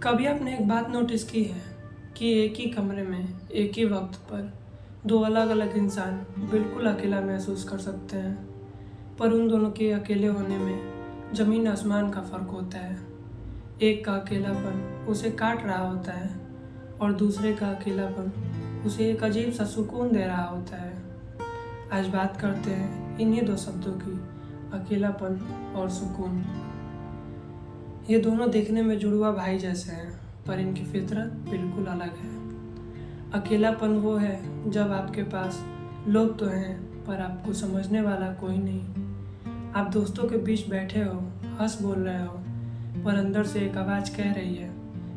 कभी आपने एक बात नोटिस की है कि एक ही कमरे में एक ही वक्त पर दो अलग अलग इंसान बिल्कुल अकेला महसूस कर सकते हैं, पर उन दोनों के अकेले होने में ज़मीन आसमान का फ़र्क होता है। एक का अकेलापन उसे काट रहा होता है और दूसरे का अकेलापन उसे एक अजीब सा सुकून दे रहा होता है। आज बात करते हैं इन्हीं दो शब्दों की, अकेलापन और सुकून। ये दोनों देखने में जुड़वा भाई जैसे हैं, पर इनकी फितरत बिल्कुल अलग है। अकेलापन वो है जब आपके पास लोग तो हैं, पर आपको समझने वाला कोई नहीं। आप दोस्तों के बीच बैठे हो, हंस बोल रहे हो, पर अंदर से एक आवाज़ कह रही है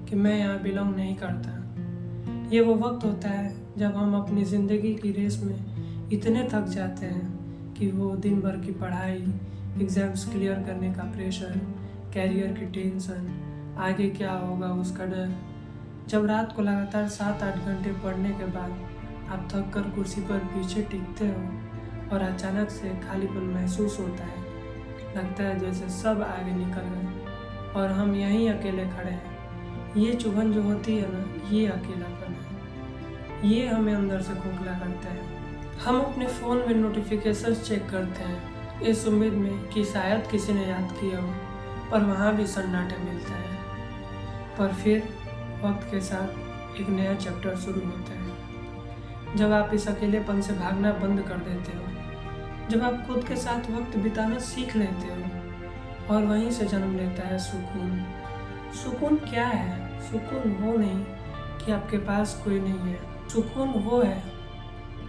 कि मैं यहाँ बिलोंग नहीं करता। ये वो वक्त होता है जब हम अपनी ज़िंदगी की रेस में इतने थक जाते हैं कि वो दिन भर की पढ़ाई, एग्ज़ाम्स क्लियर करने का प्रेशर, कैरियर की टेंशन, आगे क्या होगा उसका डर। जब रात को लगातार 7-8 घंटे पढ़ने के बाद आप थक कर कुर्सी पर पीछे टिकते हो और अचानक से खालीपन महसूस होता है। लगता है जैसे सब आगे निकल गए और हम यहीं अकेले खड़े हैं। ये चुभन जो होती है ना, ये अकेलापन है। ये हमें अंदर से खोखला करता है। हम अपने फ़ोन में नोटिफिकेशंस चेक करते हैं इस उम्मीद में कि शायद किसी ने याद किया हो, पर वहाँ भी सन्नाटा मिलता है। पर फिर वक्त के साथ एक नया चैप्टर शुरू होता है, जब आप इस अकेलेपन से भागना बंद कर देते हो, जब आप खुद के साथ वक्त बिताना सीख लेते हो, और वहीं से जन्म लेता है सुकून। सुकून क्या है? सुकून वो नहीं कि आपके पास कोई नहीं है। सुकून वो है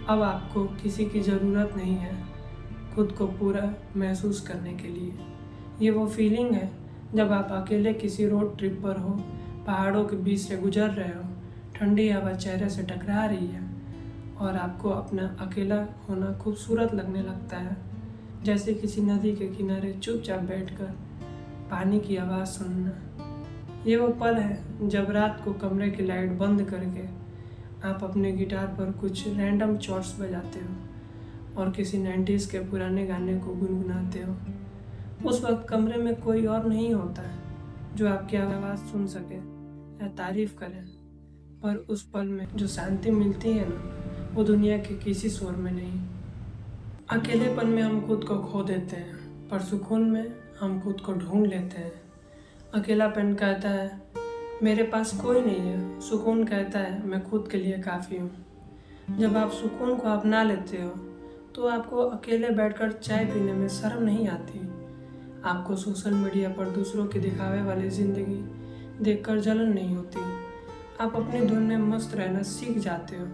अब आपको किसी की ज़रूरत नहीं है खुद को पूरा महसूस करने के लिए। ये वो फीलिंग है जब आप अकेले किसी रोड ट्रिप पर हो, पहाड़ों के बीच से गुजर रहे हो, ठंडी हवा चेहरे से टकरा रही है और आपको अपना अकेला होना खूबसूरत लगने लगता है, जैसे किसी नदी के किनारे चुपचाप बैठकर पानी की आवाज़ सुनना। ये वो पल है जब रात को कमरे की लाइट बंद करके आप अपने गिटार पर कुछ रैंडम चॉर्ड्स बजाते हो और किसी 90s के पुराने गाने को गुनगुनाते हो। उस वक्त कमरे में कोई और नहीं होता है जो आपकी आवाज़ सुन सके या तारीफ करे, पर उस पल में जो शांति मिलती है ना, वो दुनिया के किसी शोर में नहीं। अकेलेपन में हम खुद को खो देते हैं, पर सुकून में हम खुद को ढूंढ लेते हैं। अकेलापन कहता है मेरे पास कोई नहीं है, सुकून कहता है मैं खुद के लिए काफ़ी हूँ। जब आप सुकून को अपना लेते हो तो आपको अकेले बैठकर चाय पीने में शर्म नहीं आती। आपको सोशल मीडिया पर दूसरों की दिखावे वाली ज़िंदगी देखकर जलन नहीं होती। आप अपनी धुन में मस्त रहना सीख जाते हो।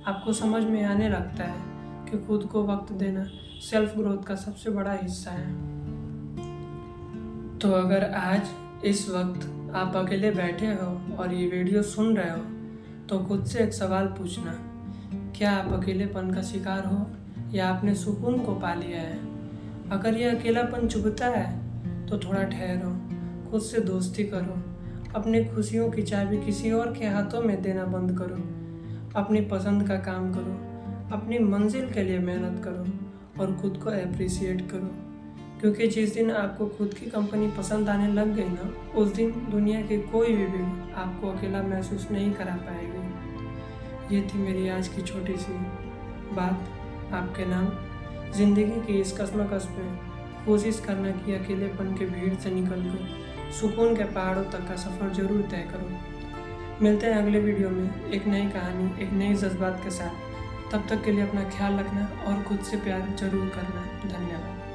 आपको समझ में आने लगता है कि खुद को वक्त देना सेल्फ ग्रोथ का सबसे बड़ा हिस्सा है। तो अगर आज इस वक्त आप अकेले बैठे हो और ये वीडियो सुन रहे हो, तो खुद से एक सवाल पूछना, क्या आप अकेलेपन का शिकार हो या आपने सुकून को पा लिया है? अगर ये अकेलापन चुभता है तो थोड़ा ठहरो, खुद से दोस्ती करो, अपनी खुशियों की चाबी किसी और के हाथों में देना बंद करो, अपनी पसंद का काम करो, अपनी मंजिल के लिए मेहनत करो और खुद को अप्रिशिएट करो। क्योंकि जिस दिन आपको खुद की कंपनी पसंद आने लग गई ना, उस दिन दुनिया की कोई भी भीड़ आपको अकेला महसूस नहीं करा पाएगी। ये थी मेरी आज की छोटी सी बात आपके नाम। ज़िंदगी की इस कश्मकश में कोशिश करना कि अकेलेपन के भीड़ से निकलकर सुकून के पहाड़ों तक का सफ़र जरूर तय करो। मिलते हैं अगले वीडियो में एक नई कहानी, एक नई जज्बात के साथ। तब तक के लिए अपना ख्याल रखना और खुद से प्यार जरूर करना। धन्यवाद।